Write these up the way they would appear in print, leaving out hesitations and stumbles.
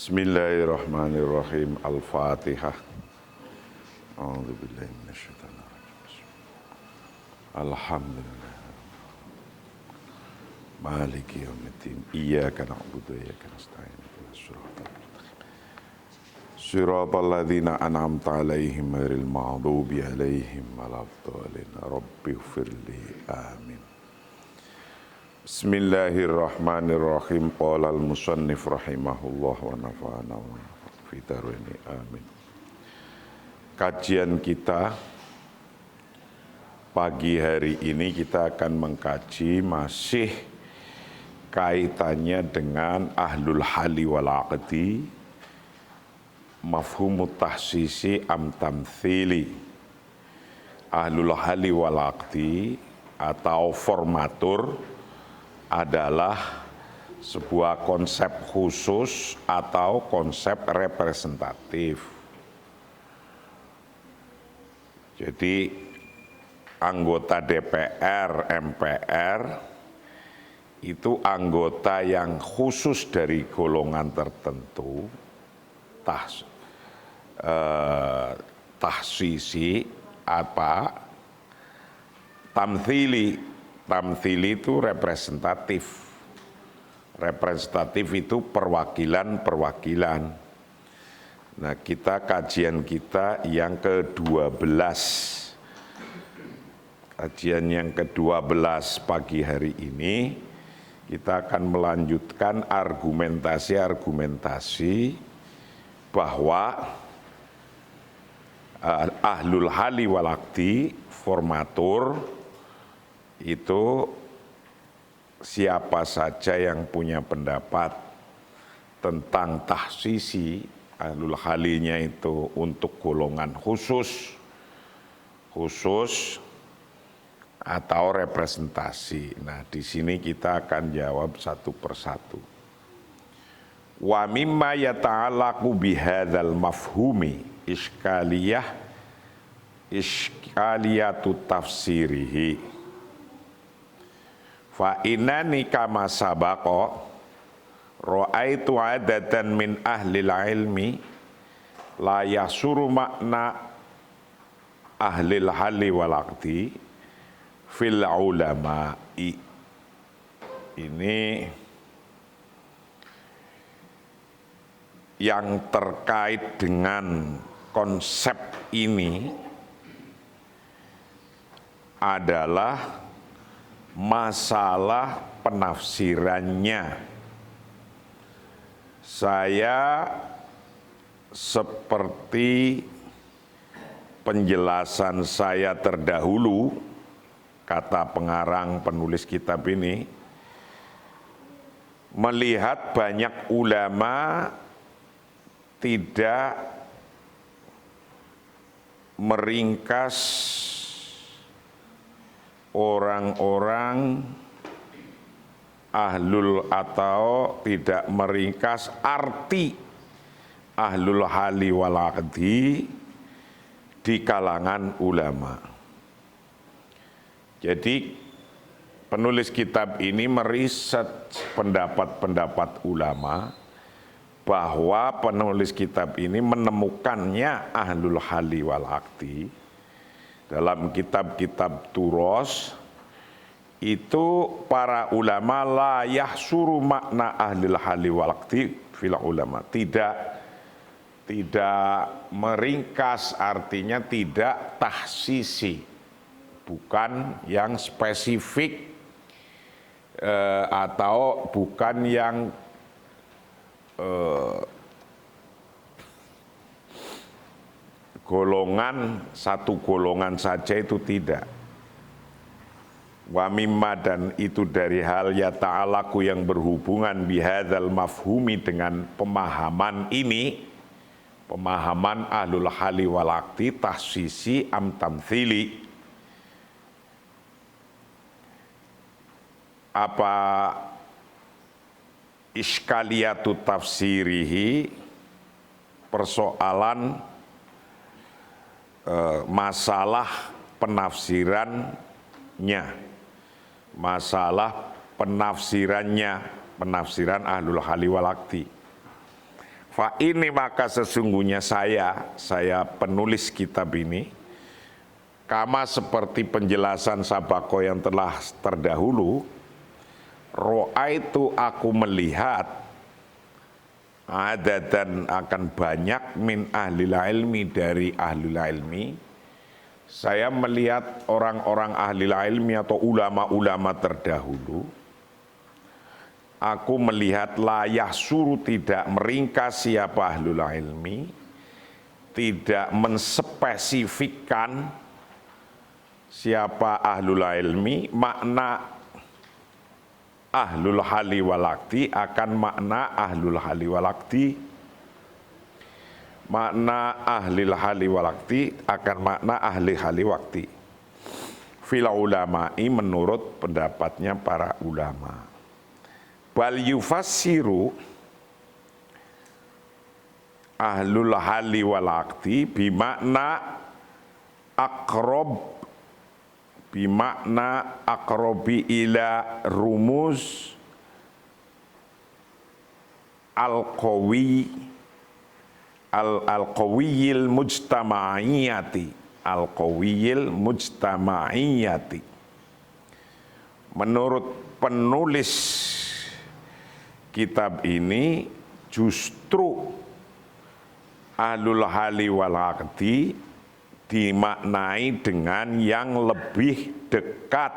Bismillahirrahmanirrahim. Al-Fatihah. A'udzubillahi minasyaitonir rajim. Alhamdulillah. Maliki yaumiddin. Iyyaka na'budu wa iyyaka nasta'in. Shiratal ladzina an'amta 'alaihim ghairil maghdubi 'alaihim waladdallin. Rabbighfirli. Amin. Bismillahirrahmanirrahim. Qala al-musannif rahimahullah wa nafa'ana wa fi darwini. Amin. Kajian kita pagi hari ini kita akan mengkaji masih kaitannya dengan ahlul hali wal aqdi, mafhumut tahsisi am tamthili. Ahlul hali wal aqdi atau formatur adalah sebuah konsep khusus atau konsep representatif. Jadi anggota DPR, MPR itu anggota yang khusus dari golongan tertentu, tahsisi apa, tamthili. Tamthili itu representatif. Representatif itu perwakilan-perwakilan. Nah, kajian kita yang ke-12. Kajian yang ke-12 pagi hari ini, kita akan melanjutkan argumentasi-argumentasi bahwa ahlul hali wal aqdi, formatur, itu siapa saja yang punya pendapat tentang tahsisi, ahlul halinya itu untuk golongan khusus atau representasi. Nah, di sini kita akan jawab satu persatu. Wa mimma yata'allaqu bihadzal mafhumi iskaliyatu tafsirihi. Fa inani kama sabaqo ra'aitu adatan min ahlil ilmi la yasuru makna ahlil hali wal aqdi fil ulama'i. Ini yang terkait dengan konsep ini adalah masalah penafsirannya. Saya seperti penjelasan saya terdahulu, kata pengarang penulis kitab ini, melihat banyak ulama tidak meringkas orang-orang ahlul atau tidak meringkas arti ahlul hali wal aqdi di kalangan ulama. Jadi penulis kitab ini meriset pendapat-pendapat ulama, bahwa penulis kitab ini menemukannya ahlul hali wal aqdi dalam kitab-kitab turos. Itu para ulama la yahsuru makna ahlil hali wal aqdi fil ulama, tidak meringkas, artinya tidak tahsisi, bukan yang spesifik atau bukan yang golongan, satu golongan saja, itu tidak. Wa mimma, dan itu dari hal ya ta'alaku yang berhubungan bihadzal mafhumi, dengan pemahaman ini, pemahaman ahlul hali wal aqdi, tahsisi am tamthili. Apa iskaliyatu tafsirihi, persoalan masalah penafsirannya. Masalah penafsirannya, penafsiran ahlul hali wal aqdi. Fa ini maka sesungguhnya saya penulis kitab ini, kama seperti penjelasan sabako yang telah terdahulu, ro'aitu aku melihat, ada dan akan banyak min ahlil ilmi dari ahlul ilmi. Saya melihat orang-orang ahlil ilmi atau ulama-ulama terdahulu. Aku melihat layah suruh tidak meringkas siapa ahlul ilmi, tidak menspesifikkan siapa ahlul ilmi, makna ahlul hali walakti akan makna ahlul hali walakti, makna ahlil hali walakti akan makna ahli hali wakti. Fil ulama'i menurut pendapatnya para ulama. Bal yufassiru ahlul hali walakti bimakna akrob, bimakna akrobi ila rumus al-qawi al-qawiyil mujtama'iyati, al-qawiyil mujtama'iyati. Menurut penulis kitab ini, justru ahlul hali wal aqdi dimaknai dengan yang lebih dekat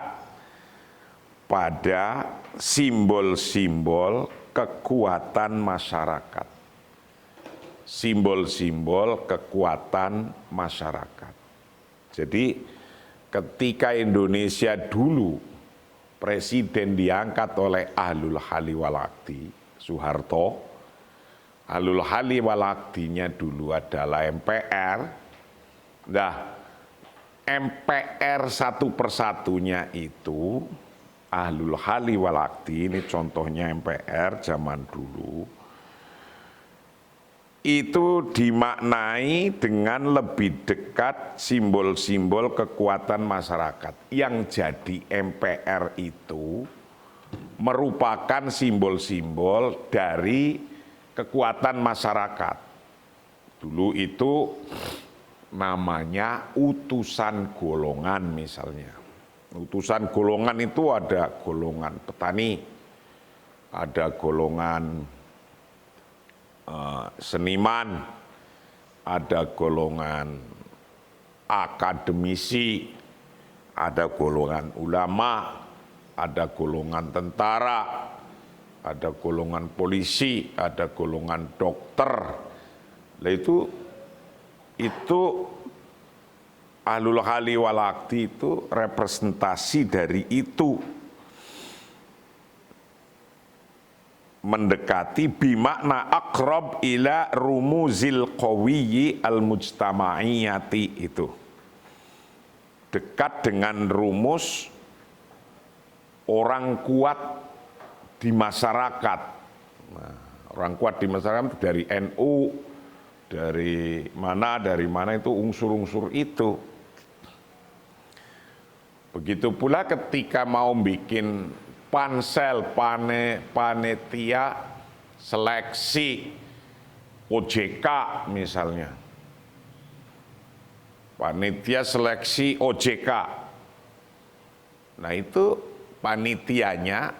pada simbol-simbol kekuatan masyarakat. Simbol-simbol kekuatan masyarakat. Jadi ketika Indonesia dulu presiden diangkat oleh ahlul hali wal aqdi, Soeharto, ahlul hali wal aqdinya dulu adalah MPR. Nah, MPR satu persatunya itu ahlul hali wal aqdi, ini contohnya MPR zaman dulu, itu dimaknai dengan lebih dekat simbol-simbol kekuatan masyarakat. Yang jadi MPR itu merupakan simbol-simbol dari kekuatan masyarakat. Dulu itu namanya utusan golongan misalnya. Utusan golongan itu ada golongan petani, ada golongan seniman, ada golongan akademisi, ada golongan ulama, ada golongan tentara, ada golongan polisi, ada golongan dokter. Nah itu ahlul hali wal aqdi itu representasi dari itu. Mendekati bimakna akrob ila rumuzil qawiyyi al-mujtama'iyati itu. Dekat dengan rumus orang kuat di masyarakat. Nah, orang kuat di masyarakat dari NU, dari mana itu unsur-unsur itu. Begitu pula ketika mau bikin pansel, panitia seleksi OJK misalnya. Panitia seleksi OJK. Nah itu panitianya,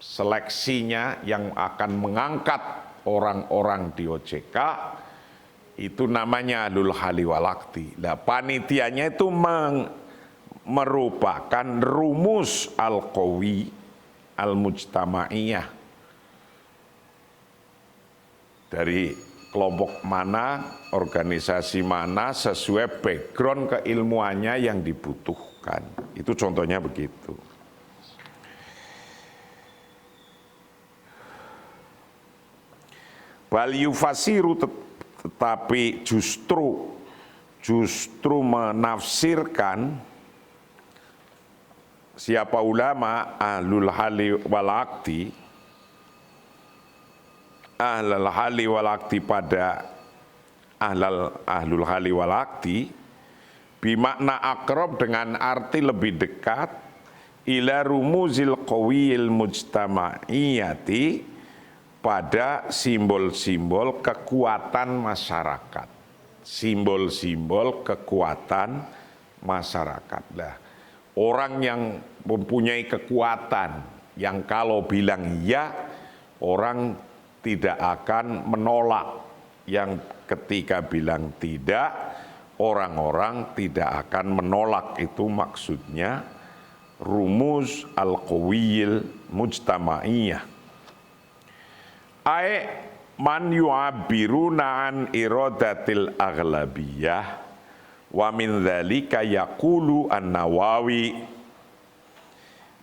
seleksinya yang akan mengangkat orang-orang di OJK, itu namanya ahlul hali wal aqdi. Nah panitianya itu merupakan rumus al-qawi al-mujtama'iyah. Dari kelompok mana, organisasi mana, sesuai background keilmuannya yang dibutuhkan. Itu contohnya begitu. Bal yufasiru, tetapi justru menafsirkan siapa ulama ahlul hali wal aqdi, ahlul hali wal aqdi pada ahlul hali wal aqdi bimakna akrob dengan arti lebih dekat ila rumuzil qawiyil mujtama'iyati pada simbol-simbol kekuatan masyarakat. Simbol-simbol kekuatan masyarakat. Nah, orang yang mempunyai kekuatan, yang kalau bilang ya, orang tidak akan menolak. Yang ketika bilang tidak, orang-orang tidak akan menolak. Itu maksudnya rumus al-qawiyil mujtama'iyah. Man yu'abiruna an iradatil aghlabiyah wa min dzalika yaqulu an-Nawawi,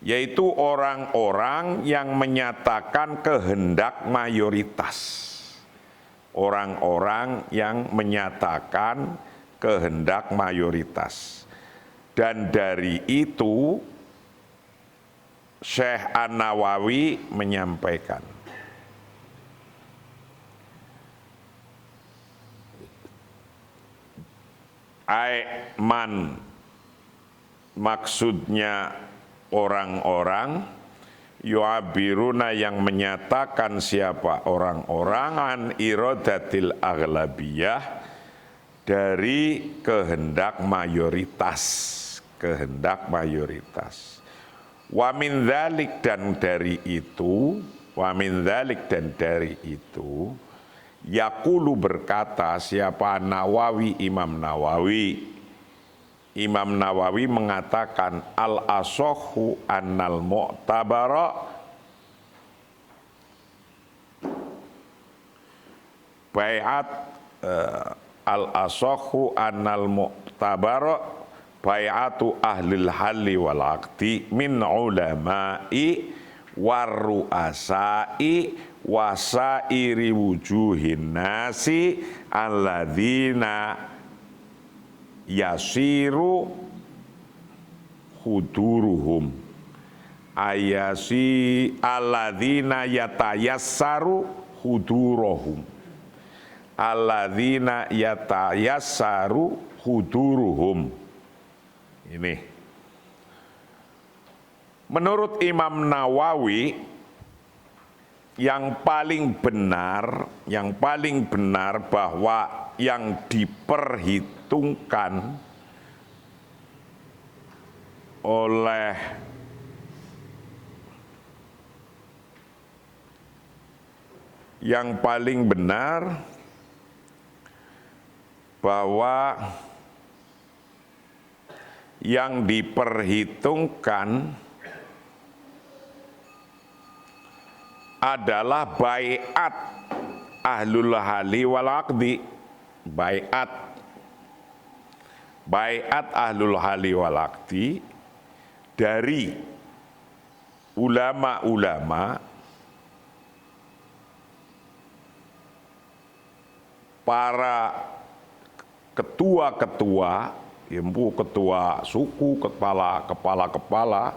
yaitu orang-orang yang menyatakan kehendak mayoritas. Orang-orang yang menyatakan kehendak mayoritas. Dan dari itu Syekh An-Nawawi menyampaikan, man maksudnya orang-orang, yu'abiruna yang menyatakan siapa orang-orang, an iradatil aghlabiyah dari kehendak mayoritas, kehendak mayoritas. Wa min dzalik dan dari itu, wa min dzalik dan dari itu, yaqulu berkata siapa Nawawi, Imam Nawawi. Imam Nawawi mengatakan al-asahhu annal mu'tabara bai'at al-asahhu annal mu'tabara bai'atu ahlil halli wal aqdi min ulama'i warru'asai wasairi wujuhin nasi alladzina yasiru huduruhum ayasi alladzina yatayassaru huduruhum alladzina yatayassaru huduruhum. Ini menurut Imam Nawawi, yang paling benar bahwa yang diperhitungkan oleh yang paling benar bahwa yang diperhitungkan adalah baiat ahlul hali wal aqdi, baiat ahlul hali wal aqdi dari ulama-ulama, para ketua-ketua, ketua suku, kepala-kepala,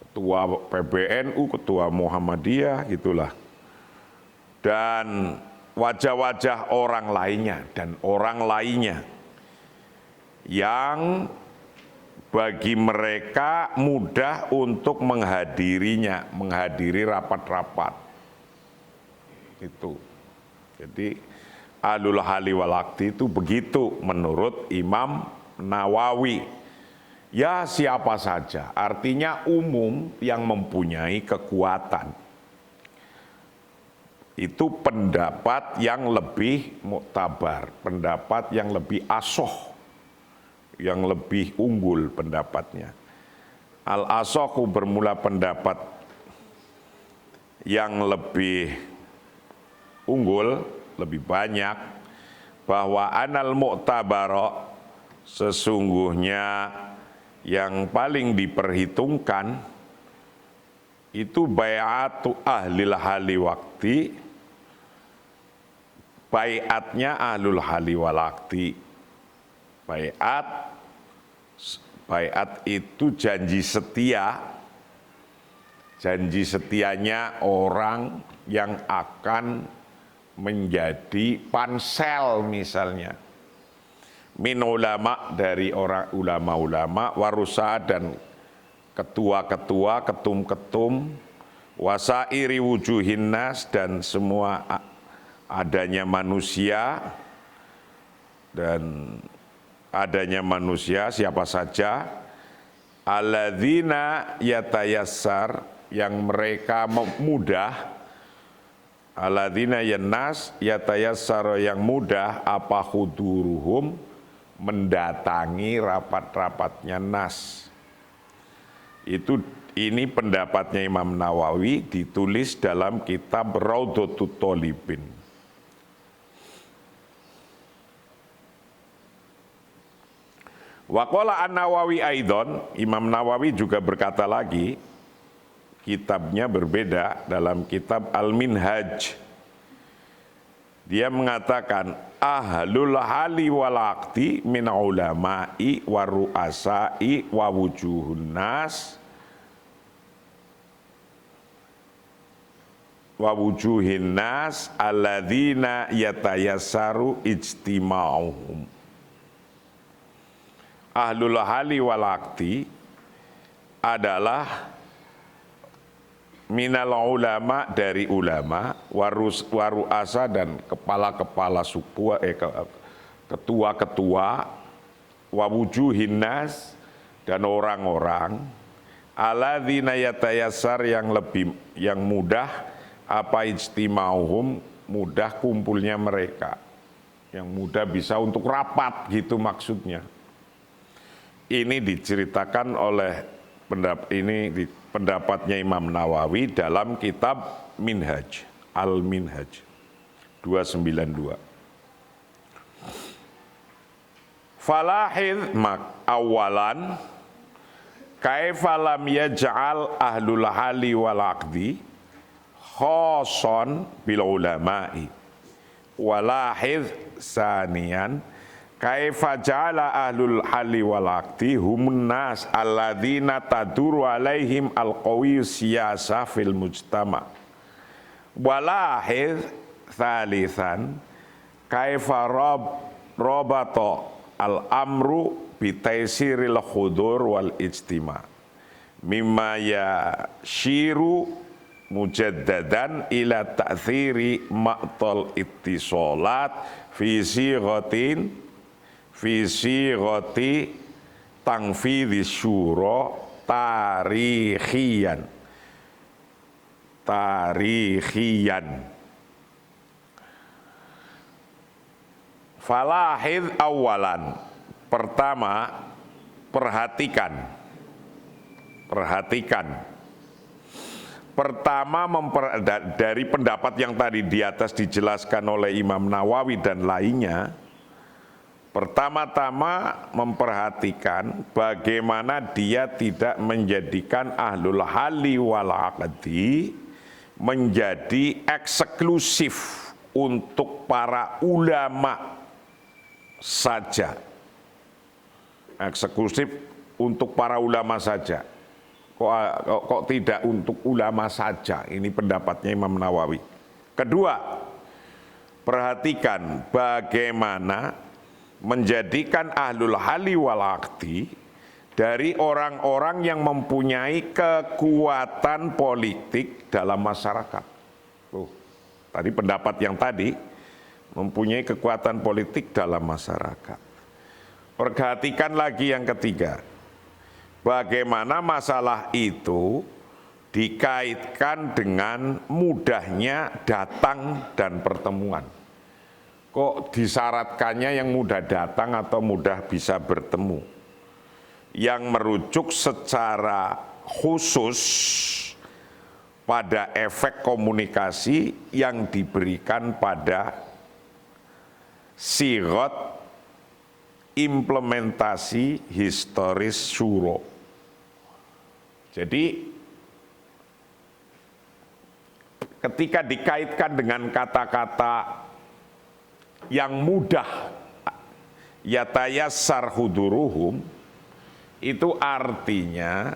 ketua PBNU, ketua Muhammadiyah, gitulah. Dan wajah-wajah orang lainnya dan orang lainnya yang bagi mereka mudah untuk menghadirinya, menghadiri rapat-rapat. Itu. Jadi ahlul hali wal aqdi itu begitu menurut Imam Nawawi. Ya siapa saja, artinya umum yang mempunyai kekuatan. Itu pendapat yang lebih muktabar, pendapat yang lebih asoh, yang lebih unggul pendapatnya. Al-asohu bermula pendapat yang lebih unggul, lebih banyak, bahwa anal mu'tabara sesungguhnya yang paling diperhitungkan itu bai'atu ahlil hali waqti, bai'atnya ahlul hali wal aqdi. Bai'at itu janji setia, janji setianya orang yang akan menjadi pansel misalnya. Min ulama dari orang ulama-ulama, warusa dan ketua-ketua, ketum-ketum, wasairi wujuhin nas, dan semua adanya manusia, dan adanya manusia siapa saja, alladzina yatayassar, yang mereka mudah, alladzina yannas yatayassar, yang mudah, apa huduruhum, mendatangi rapat-rapatnya nas. Ini pendapatnya Imam Nawawi, ditulis dalam kitab Raudhatut Thalibin. Wa qala An-Nawawi aidon, Imam Nawawi juga berkata lagi, kitabnya berbeda, dalam kitab Al-Minhaj. Dia mengatakan, ahlul hali wal aqdi min ulama'i wa ru'asa'i wa wujuhun nas wa wujuhin nas alladzina yatayassaru ijtima'uhum. Ahlul hali wal aqdi adalah minal ulama, dari ulama, waru'asa, dan kepala-kepala suku, ketua-ketua, wawujuhin nas, dan orang-orang, alladzina yatayassar, yang mudah, apa ijtima'uhum, mudah kumpulnya mereka, yang mudah bisa untuk rapat gitu maksudnya. Ini diceritakan oleh pendapatnya Imam Nawawi dalam kitab Minhaj, Al-Minhaj 292. Falahid awalan kaifa lam yaj'al ahlul hali wal aqdi khoson bil ulama'i, walahid saniyan kaifa ja'ala ahlul hali wal aqdi humun nas alladzina taduru alaihim alqawiyyu siyasa fil mujtama, walahid thalithan kaifa robato al amru bitaisiril khudur wal ijtima mimma yashiru mujaddadan ila ta'thiri maqtal ittisalat fi sighati tangfidhi syura tarikhiyan. Falahid awalan, pertama, perhatikan. Pertama, dari pendapat yang tadi di atas dijelaskan oleh Imam Nawawi dan lainnya, pertama-tama memperhatikan bagaimana dia tidak menjadikan ahlul hali wal aqdi menjadi eksklusif untuk para ulama saja. Eksklusif untuk para ulama saja. Kok tidak untuk ulama saja? Ini pendapatnya Imam Nawawi. Kedua, perhatikan bagaimana menjadikan ahlul hali wal aqdi dari orang-orang yang mempunyai kekuatan politik dalam masyarakat. Tadi pendapat yang tadi mempunyai kekuatan politik dalam masyarakat. Perhatikan lagi yang ketiga, bagaimana masalah itu dikaitkan dengan mudahnya datang dan pertemuan. Kok disyaratkannya yang mudah datang atau mudah bisa bertemu? Yang merujuk secara khusus pada efek komunikasi yang diberikan pada sigot implementasi historis syuro. Jadi ketika dikaitkan dengan kata-kata yang mudah, yatayassar huduruhum, itu artinya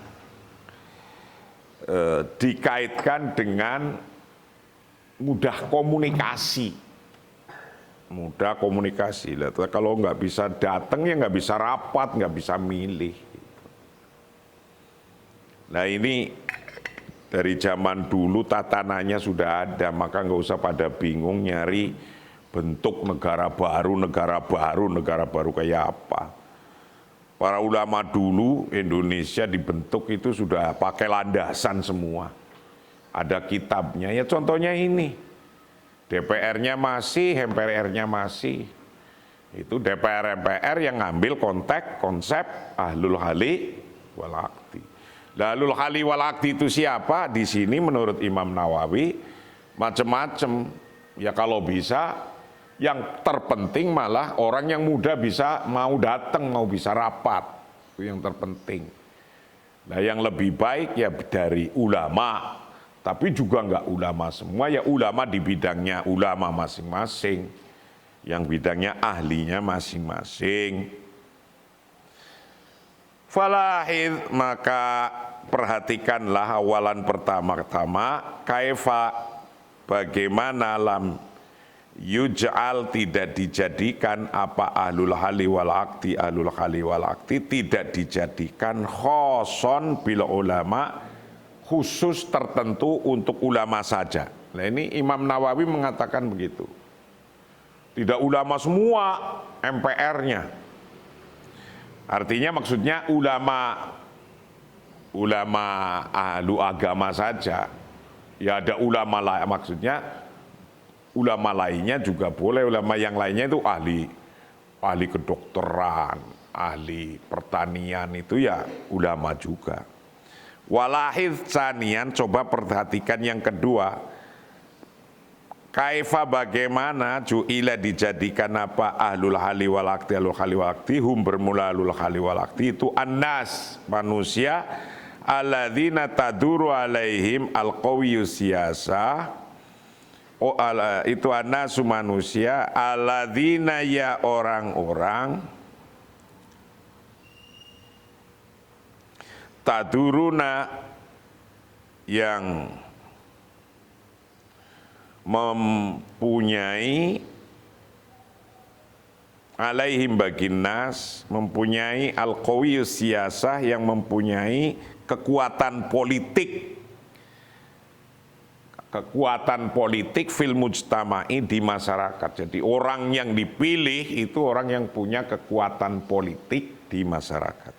dikaitkan dengan mudah komunikasi. Mudah komunikasi. Kalau nggak bisa datang ya nggak bisa rapat, nggak bisa milih. Nah ini Dari zaman dulu tatanannya sudah ada, maka nggak usah pada bingung nyari bentuk negara baru kayak apa. Para ulama dulu Indonesia dibentuk itu sudah pakai landasan semua. Ada kitabnya, ya contohnya ini. DPR-nya masih, MPR-nya masih. Itu DPR-MPR yang ngambil konsep ahlul hali wal aqdi. Ahlul hali wal aqdi itu siapa? Di sini menurut Imam Nawawi macam-macam. Ya kalau bisa, yang terpenting malah orang yang muda bisa mau datang, mau bisa rapat. Itu yang terpenting. Nah yang lebih baik ya dari ulama. Tapi juga enggak ulama semua, ya ulama di bidangnya ulama masing-masing. Yang bidangnya ahlinya masing-masing. Falahid, maka perhatikanlah awalan pertama-tama, kaifa, bagaimana lam yuj'al, tidak dijadikan apa ahlul hali wal aqdi tidak dijadikan khoson bil ulama, khusus tertentu untuk ulama saja. Nah ini Imam Nawawi mengatakan begitu. Tidak ulama semua MPR-nya. Artinya maksudnya ulama ahlu agama saja. Ya ada ulama lain, maksudnya ulama lainnya juga boleh, ulama yang lainnya itu ahli kedokteran, ahli pertanian itu ya ulama juga. Walahid sanian, coba perhatikan yang kedua. Kaifa, bagaimana ju'ila dijadikan apa ahlul hali wal aqdi, hum bermula ahlul hali wal aqdi itu annas, manusia, alladzina taduru alaihim alqawiyyu siyasah, itu annasu manusia, alladzina ya orang-orang, taduruna yang mempunyai, alaihim baginas, mempunyai al-qawiyyu siyasah, yang mempunyai kekuatan politik fil mujtama'i, di masyarakat. Jadi orang yang dipilih itu orang yang punya kekuatan politik di masyarakat.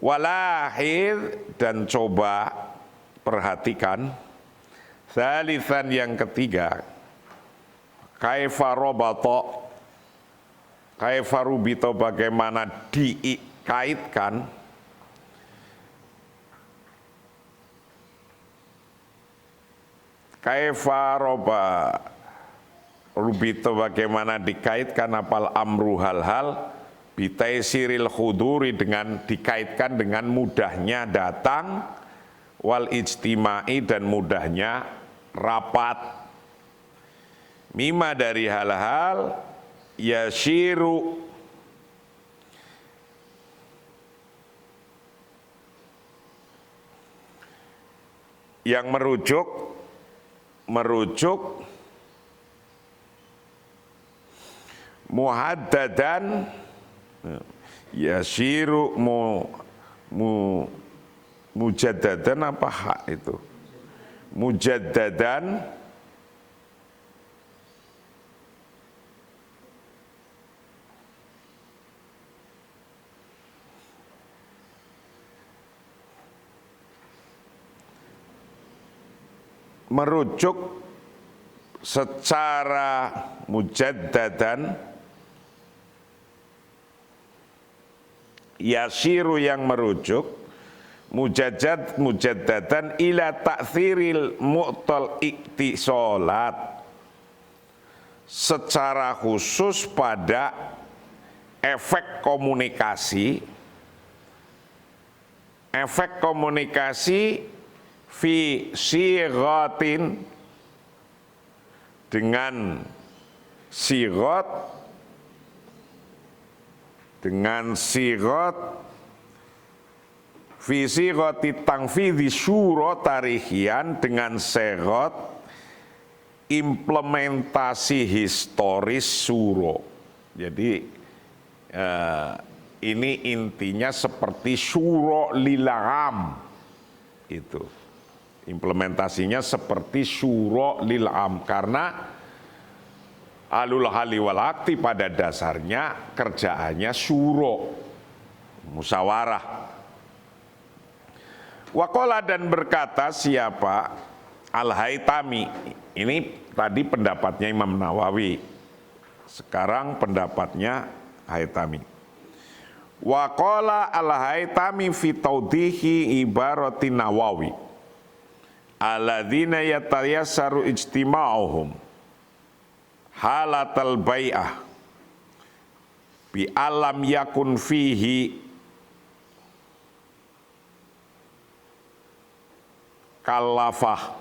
Walahid, dan coba perhatikan salisan yang ketiga, kaifa rubito, bagaimana dikaitkan rubito, bagaimana dikaitkan apal amru hal-hal bitaisiril khuduri, dengan dikaitkan dengan mudahnya datang, wal ijtimai, dan mudahnya rapat, mima, dari hal-hal yashiru yang merujuk muhaddadan, yashiru mujaddadan, apa hak itu? Mujaddadan merujuk secara mujaddadan, yasiru yang merujuk, mujaddadan ila ta'thiril mu'tal iktisolat, secara khusus pada efek komunikasi fi sighatin, dengan sighat fi sighati tangfidhi syura tarihian, dengan sighat implementasi historis suro. Jadi ini intinya seperti syuro lil'am itu. Implementasinya seperti syuro lil am, karena alul hali wal akti pada dasarnya kerjaannya syuro, musyawarah. Waqala dan berkata siapa? Al-Haytami. Ini tadi pendapatnya Imam Nawawi. Sekarang pendapatnya Haytami. Waqala al-Haytami fi tawdihi ibarati Nawawi alladzina yatayassaru ijtima'uhum halatal bai'ah bi alam yakun fihi kalafah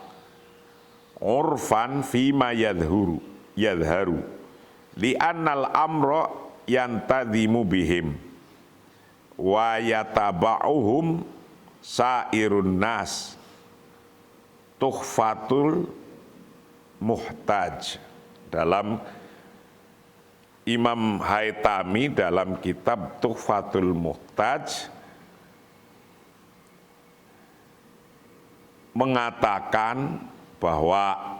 urfan fima yadharu li'annal amra yantadhimu bihim wa yataba'uhum sairun nas tuhfatul muhtaj. Dalam Imam Haytami dalam kitab Tuhfatul Muhtaj mengatakan bahwa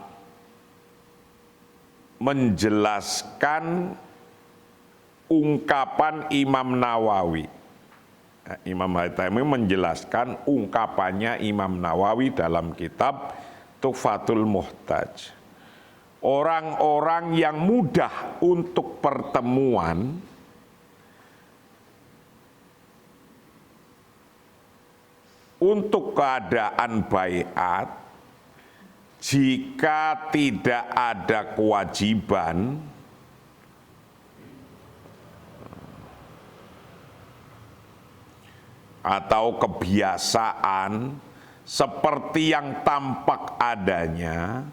menjelaskan ungkapan Imam Nawawi. Imam Haytami menjelaskan ungkapannya Imam Nawawi dalam kitab Tuhfatul Muhtaj. Orang-orang yang mudah untuk pertemuan untuk keadaan baiat jika tidak ada kewajiban atau kebiasaan seperti yang tampak adanya,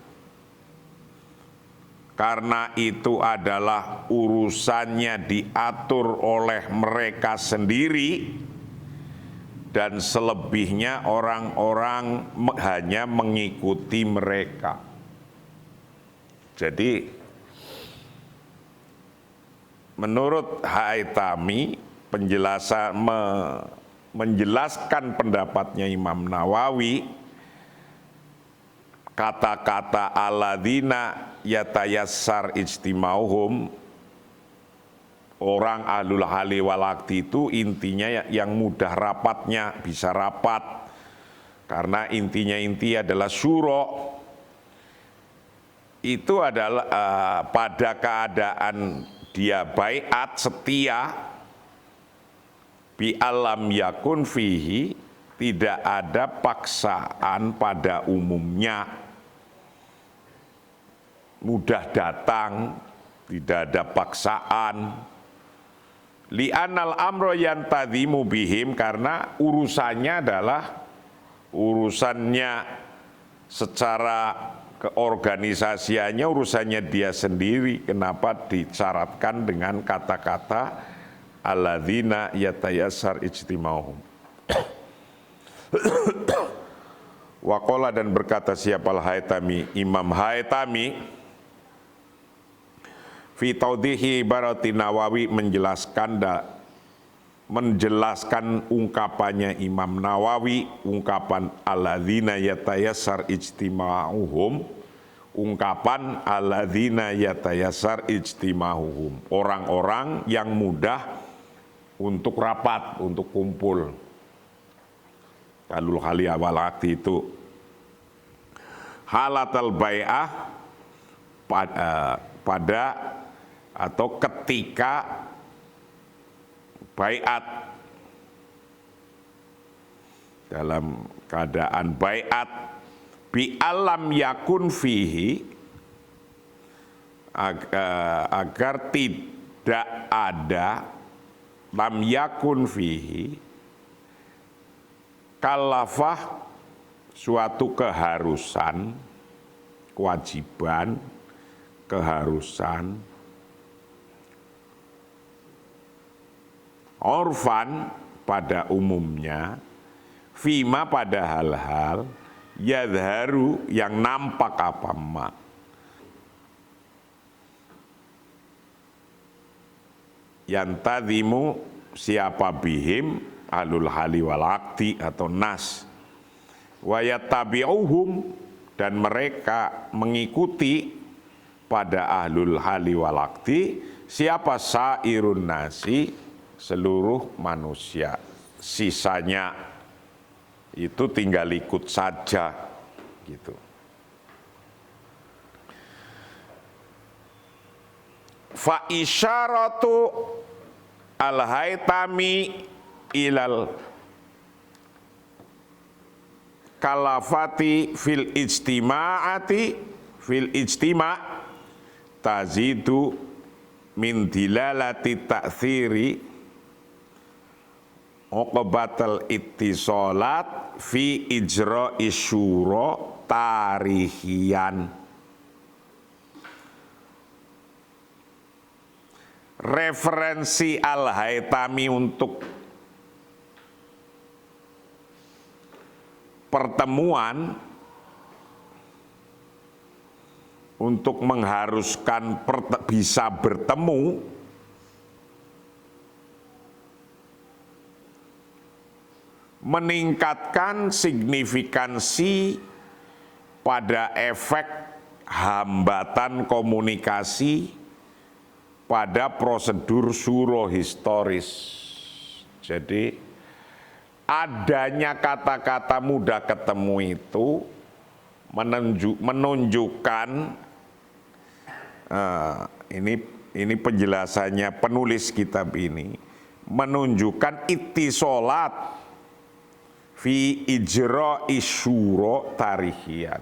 karena itu adalah urusannya diatur oleh mereka sendiri dan selebihnya orang-orang hanya mengikuti mereka. Jadi menurut Haytami menjelaskan pendapatnya Imam Nawawi, kata-kata alladzina yatayassar ijtimauhum, orang ahlul hali wal akti itu intinya yang mudah rapatnya, bisa rapat. Karena inti adalah syuro. Itu adalah pada keadaan dia baiat setia, bi alam yakun fihi, tidak ada paksaan pada umumnya. Mudah datang, tidak ada paksaan. Li'anal amro yantadhimu bihim, karena urusannya adalah urusannya secara keorganisasiannya, urusannya dia sendiri. Kenapa disyaratkan dengan kata-kata alladzina yatayassar ijtimauhum. Waqala dan berkata siapa Al-Haytami, Imam Haytami fi tawdihi ibarati Nawawi, menjelaskan ungkapannya Imam Nawawi, ungkapan alladzina yatayassar ijtimauhum, ungkapan alladzina yatayassar ijtimauhum, orang-orang yang mudah untuk rapat, untuk kumpul. Alul hali wal akti itu halatal bai'ah, pada atau ketika baiat, dalam keadaan baiat, bi alam yakun fihi, agar tidak ada, lam yakun fihi, kalafah, suatu keharusan, kewajiban, keharusan, orfan pada umumnya, fima pada hal-hal, yadharu yang nampak apa ma, yantadhimu siapa bihim alul hali wal akti atau nas, wa yattabi'uhum, dan mereka mengikuti pada ahlul hali wal aqdi, siapa sairun nasi, seluruh manusia. Sisanya itu tinggal ikut saja gitu. Fa isyaratu al-Haytami ilal kalafati fil ijtima' tazidu min dilalati ta'thiri uqbatal ittisalat fi ijra'i syura tarihiyan. Referensi Al-Haytami untuk pertemuan, untuk mengharuskan bisa bertemu, meningkatkan signifikansi pada efek hambatan komunikasi pada prosedur syuro historis. Jadi adanya kata-kata mudah ketemu itu menunjukkan ini penjelasannya penulis kitab ini, menunjukkan ittisolat fi ijra'i syuro tarihian.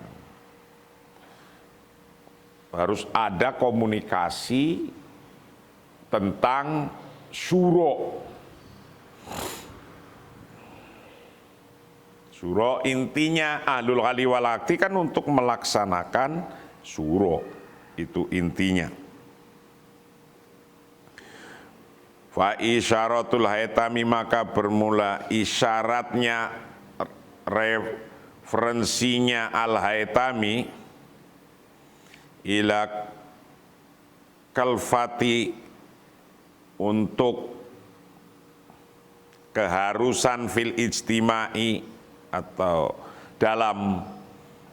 Harus ada komunikasi tentang syuro. Syuro intinya ahlul hali wal aqdi kan untuk melaksanakan syuro, itu intinya. Fa isyaratul Haytami, maka bermula isyaratnya, referensinya Al-Haytami ila kalfati, untuk keharusan fil ijtima'i atau dalam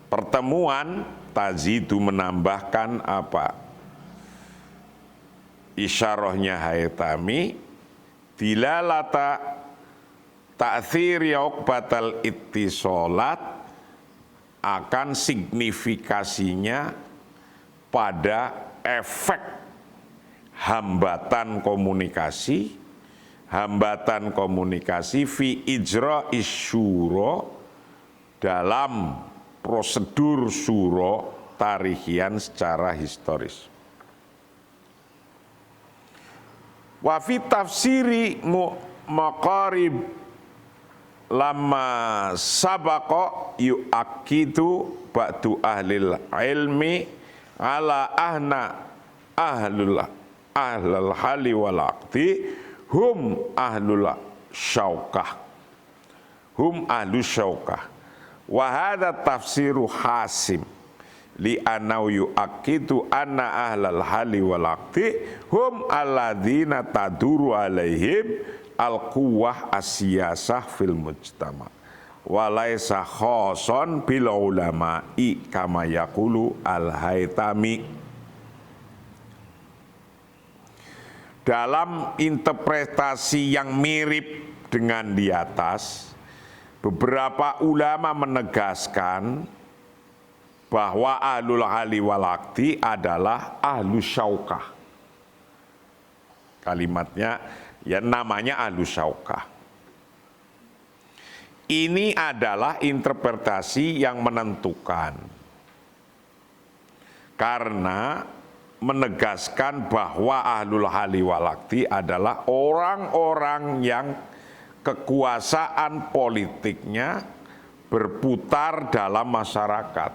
pertemuan, tazidu menambahkan apa? Isyarahnya Haytami dilalata ta'thiri uqbatal ittisolat, akan signifikasinya pada efek hambatan komunikasi fi ijra isyuro, dalam prosedur syuro tarihian secara historis. Wa fi tafsiri maqarib lama sabaqa yu'akidu ba'du ahlil ilmi ala ahlul hali wal aqdi hum ahlus syaukah wa hadha tafsiru hasim li anau yu'akidu anna ahlul hali wal aqdi hum alladzina taduru alaihim al-quwwah as-siyasah fil mujtama wa laisa khoson bil ulama'i kama yaqulu Al-Haytami. Dalam interpretasi yang mirip dengan di atas, beberapa ulama menegaskan bahwa ahlul hali wal aqdi adalah ahlus syaukah. Kalimatnya ya namanya ahlus syaukah. Ini adalah interpretasi yang menentukan, karena menegaskan bahwa ahlul hali wal aqdi adalah orang-orang yang kekuasaan politiknya berputar dalam masyarakat,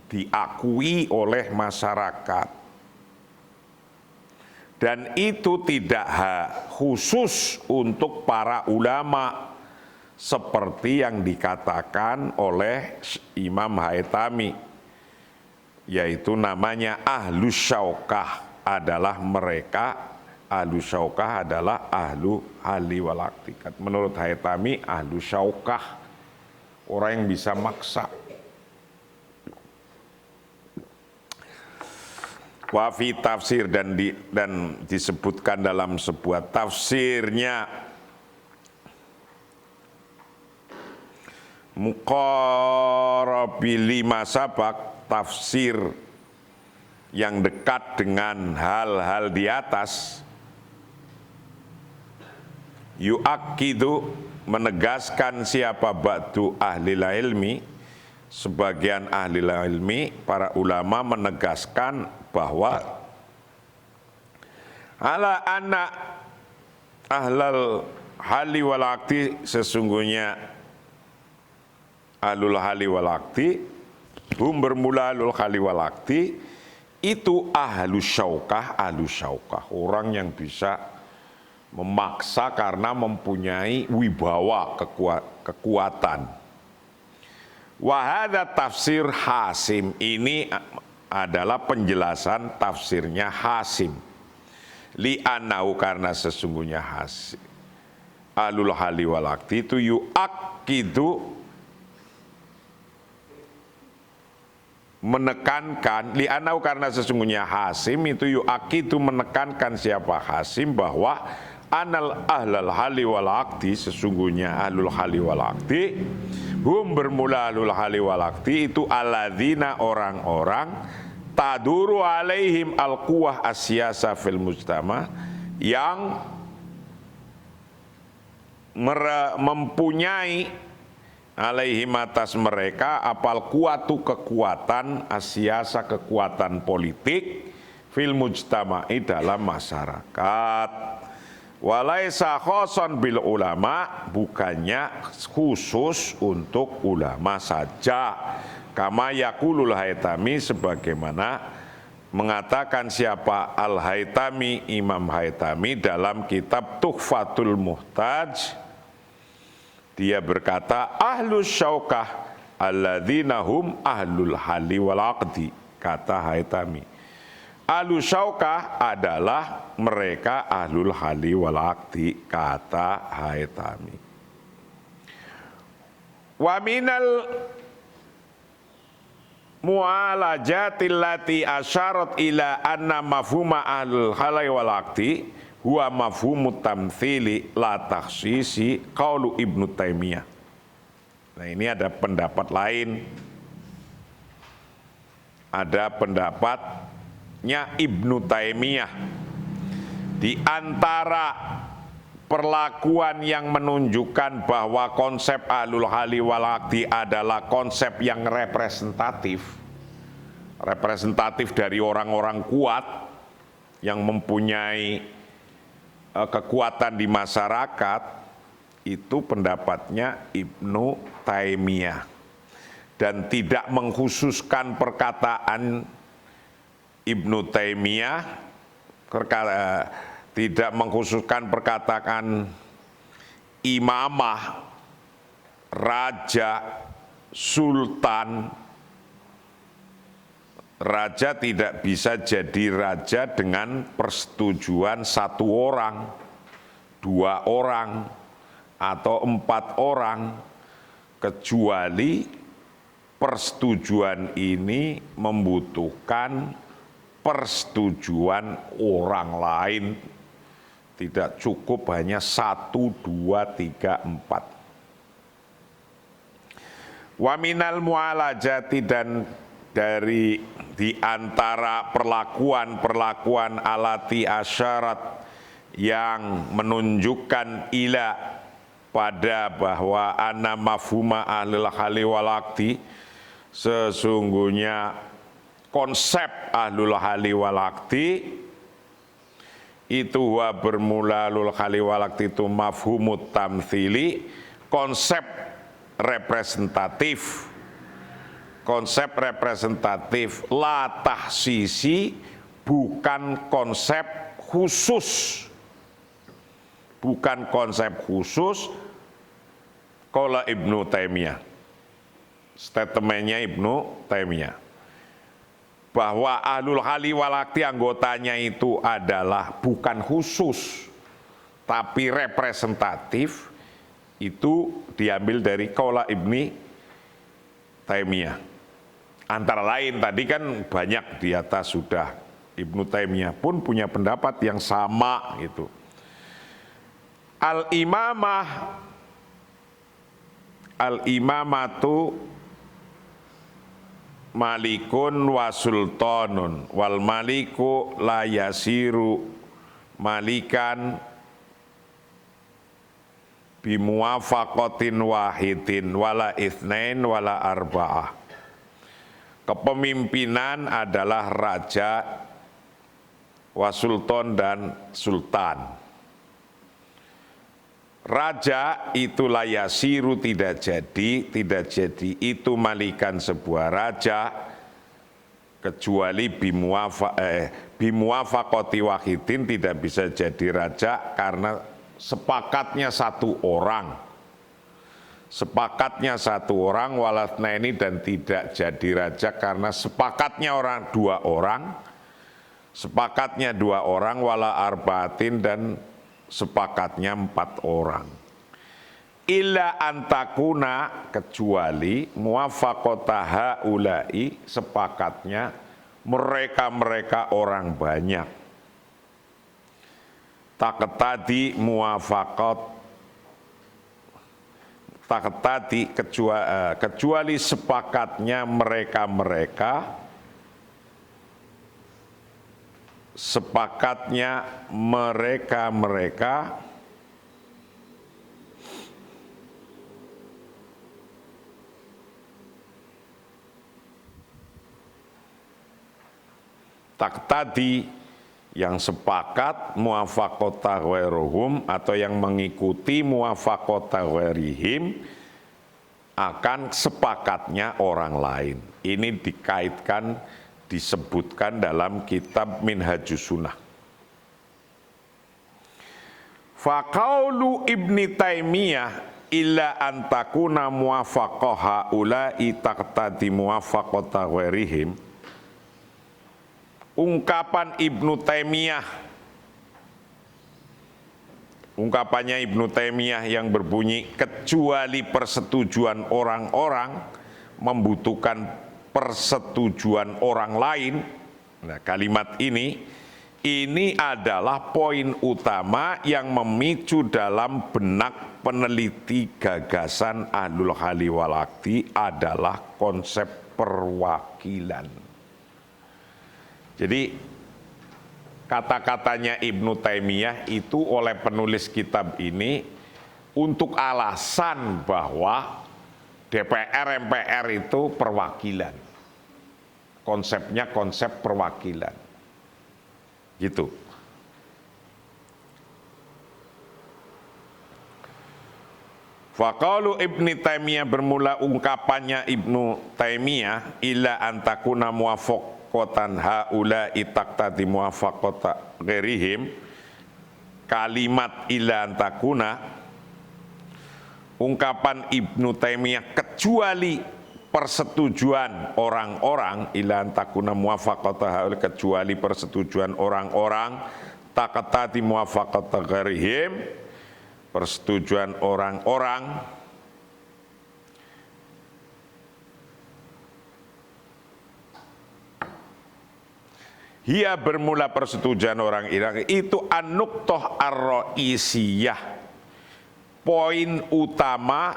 diakui oleh masyarakat. Dan itu tidak khusus untuk para ulama seperti yang dikatakan oleh Imam Haytami, yaitu namanya ahlus syaukah, adalah mereka, ahlus syaukah adalah ahlu hali wal aqdi. Menurut Haytami ahlus syaukah orang yang bisa maksa. Wafi tafsir dan disebutkan dalam sebuah tafsirnya Muqarabi lima sabak, tafsir yang dekat dengan hal-hal di atas, yu'akkidu menegaskan siapa ba'du ahli ilmi, sebagian ahli ilmi, para ulama menegaskan bahwa ala anak ahlal hali wal akti, sesungguhnya ahlul hali wal akti, bermula ahlul hali wal akti, itu ahlus syaukah, orang yang bisa memaksa karena mempunyai wibawa, kekuatan. Wahada tafsir Hasim, ini adalah penjelasan tafsirnya Hasim. Li'annahu, karena sesungguhnya Hasim ahlul hali wal akti itu yu'akkidu menekankan, li'annahu karena sesungguhnya Hasim itu yu'akkidu menekankan siapa Hasim bahwa anal ahlal hali wal akti, sesungguhnya ahlul hali wal akti, bermula ahlul hali wal akti itu alladzina orang-orang taduru alaihim al-quwah asyasa fil mujtama, yang mempunyai alaihim atas mereka apal kuatu kekuatan asyasa, kekuatan politik fil mujtama'i dalam masyarakat. Walaisa khoson bil ulama, bukannya khusus untuk ulama saja. Kama yaqulul Haitami, sebagaimana mengatakan siapa Al-Haitami, Imam Haitami dalam kitab Tuhfatul Muhtaj. Dia berkata, ahlus syaukah alladzina hum ahlul hali wal aqdi, kata Haitami. Ahlus syaukah adalah mereka ahlul hali wal aqdi, kata Haitami. Wa minal mu'alajatil lati asyarat ila anna mafhuma ahlul hali wal aqdi huwa mafhumut tamthili la takhsisi qaulu Ibnu Taimiyah. Nah, ini ada pendapat lain. Ada pendapatnya Ibnu Taimiyah. Di antara perlakuan yang menunjukkan bahwa konsep ahlul hali wal aqdi adalah konsep yang representatif. Representatif dari orang-orang kuat yang mempunyai kekuatan di masyarakat, itu pendapatnya Ibnu Taimiyah, dan tidak mengkhususkan perkataan Ibnu Taimiyah, tidak mengkhususkan perkataan imamah, raja, sultan. Raja tidak bisa jadi raja dengan persetujuan satu orang, dua orang, atau 4 orang, kecuali persetujuan ini membutuhkan persetujuan orang lain. Tidak cukup hanya 1, 2, 3, 4. Wa minal mu'alajati, dan dari di antara perlakuan-perlakuan alati asyarat yang menunjukkan ila pada bahwa anna mafhuma ahlul hali wal aqdi, sesungguhnya konsep ahlul hali wal aqdi itu bermula ahlul hali wal aqdi itu mafhumut tamthili, konsep representatif. Konsep representatif la tahsisi, bukan konsep khusus. Bukan konsep khusus. Qala Ibnu Taimiyah. Statementnya Ibnu Taimiyah. Bahwa ahlul hali wal aqdi anggotanya itu adalah bukan khusus, tapi representatif, itu diambil dari Qala Ibnu Taimiyah. Antara lain tadi kan banyak di atas sudah. Ibnu Taimiyah pun punya pendapat yang sama gitu. Al-imamatu malikun wa sultanun wal maliku la yasiru malikan bimuwafaqatin wahidin wala itsnain wala arba'ah. Kepemimpinan adalah raja, wasultan dan sultan. Raja itu layasiru tidak jadi itu malikan sebuah raja kecuali bimuwafaqati wahidin tidak bisa jadi raja karena sepakatnya satu orang. Sepakatnya satu orang walatna ini dan tidak jadi raja karena sepakatnya dua orang, sepakatnya dua orang wala arbaatin dan sepakatnya 4 orang. Illa antakuna kecuali muwafaqata haulai sepakatnya mereka orang banyak. Taqtadi muwafaqat kecuali sepakatnya mereka taqtadi yang sepakat muwafaqata ghairuhum atau yang mengikuti muwafaqata ghairihim akan sepakatnya orang lain. Ini dikaitkan, disebutkan dalam kitab Minhajus Sunnah. Faqaulu Ibni Taimiyah illa antakuna muwafaqah haula'i taqtadi muwafaqata ghairihim. Ungkapan Ibnu Taimiyah, ungkapannya Ibnu Taimiyah yang berbunyi kecuali persetujuan orang-orang membutuhkan persetujuan orang lain. Nah, kalimat ini adalah poin utama yang memicu dalam benak peneliti gagasan Ahlul Hali wal Aqdi adalah konsep perwakilan. Jadi kata-katanya Ibnu Taimiyah itu oleh penulis kitab ini untuk alasan bahwa DPR MPR itu perwakilan. Konsepnya konsep perwakilan. Gitu. Faqalu Ibnu Taimiyah bermula ungkapannya Ibnu Taimiyah illa antakuna muwafaq kotan haula taqtadi muwafaqata ghairihim. Kalimat ila antakuna, ungkapan Ibnu Taimiyah kecuali persetujuan orang-orang, ila antakuna muwafaqata haula kecuali persetujuan orang-orang, taqtadi muwafaqata ghairihim persetujuan orang-orang. Ia bermula persetujuan orang Irak itu an-nuqtah ar-ra'isiyah. Poin utama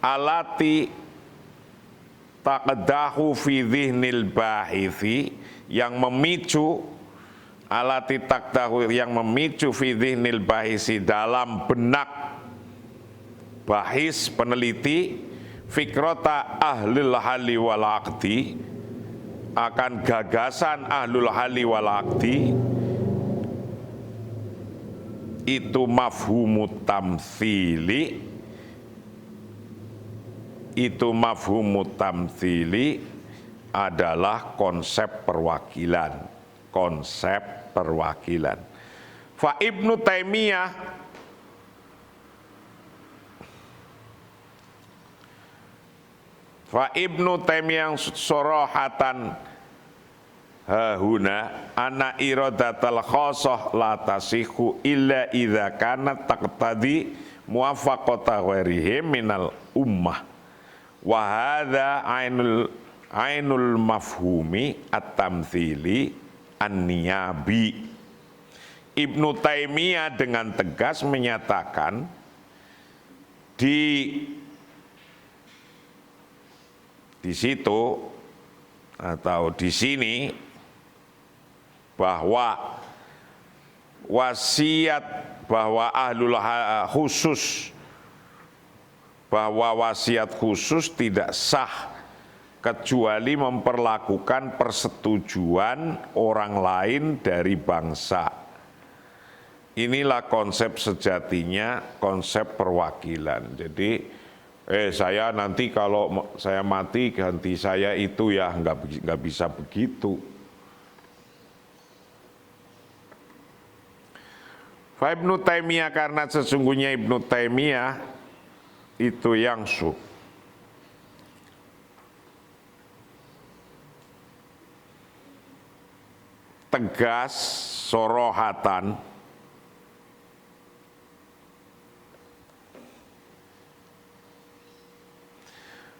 alati taqdahu fi dhihnil bahithi yang memicu fi dhihnil bahisi dalam benak bahis peneliti fikrata ahlul hali wal aqdi akan gagasan ahlul hali wal aqdi itu mafhumut tamtsili adalah konsep perwakilan. Fa Ibnu Taimiyah yang sorohatan hahuna ana iradatal khosoh la tasihu illa idza kanat taqtadi muwafaqata ghairihim minal ummah. Wa hadza ainul mafhumi at-tamtsili an-niyabi. Ibnu Taimiyah dengan tegas menyatakan di situ atau di sini bahwa wasiat bahwa ahlul khusus, bahwa wasiat khusus tidak sah kecuali memperlakukan persetujuan orang lain dari bangsa. Inilah konsep sejatinya, konsep perwakilan. Jadi, saya nanti kalau saya mati ganti saya itu ya nggak bisa begitu. Fa Ibnu Taimiyah, karena sesungguhnya Ibnu Taimiyah itu yang tegas, sorohatan,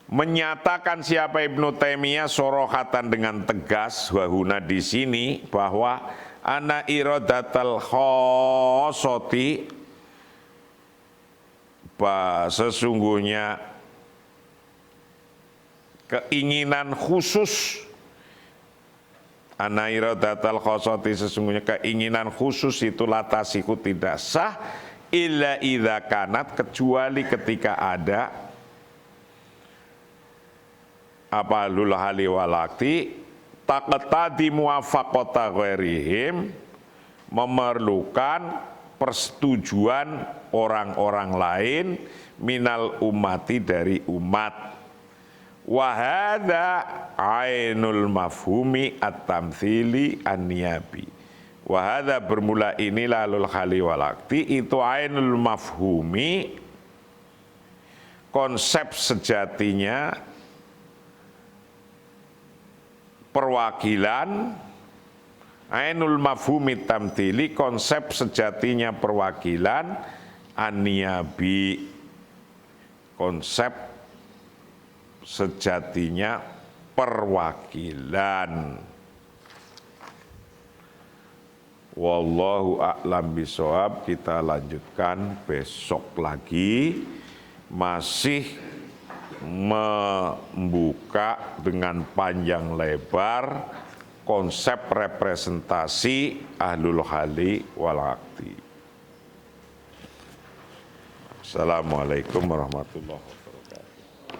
menyatakan siapa Ibnu Taimiyah sorohatan dengan tegas wahuna di sini bahwa ana iradatal khossoti, sesungguhnya keinginan khusus, ana iradatal khossoti, sesungguhnya keinginan khusus itu latasiku tidak sah illa idza kanat, kecuali ketika ada apa lul hali walakti taqtadi muwafaqata ghairihim, memerlukan persetujuan orang-orang lain minal ummati, dari umat. Wa hadza ainul mafhumi at-tamtsili an-niyabi. Wa hadza, bermula inilah lul hali walakti, itu ainul mafhumi, konsep sejatinya perwakilan, ainul mafhumi tamthili, konsep sejatinya perwakilan, an-niyabi, konsep sejatinya perwakilan. Wallahu a'lam bishawab. Kita lanjutkan besok lagi, masih membuka dengan panjang lebar konsep representasi ahlul hali wal aqdi. Assalamualaikum warahmatullahi wabarakatuh.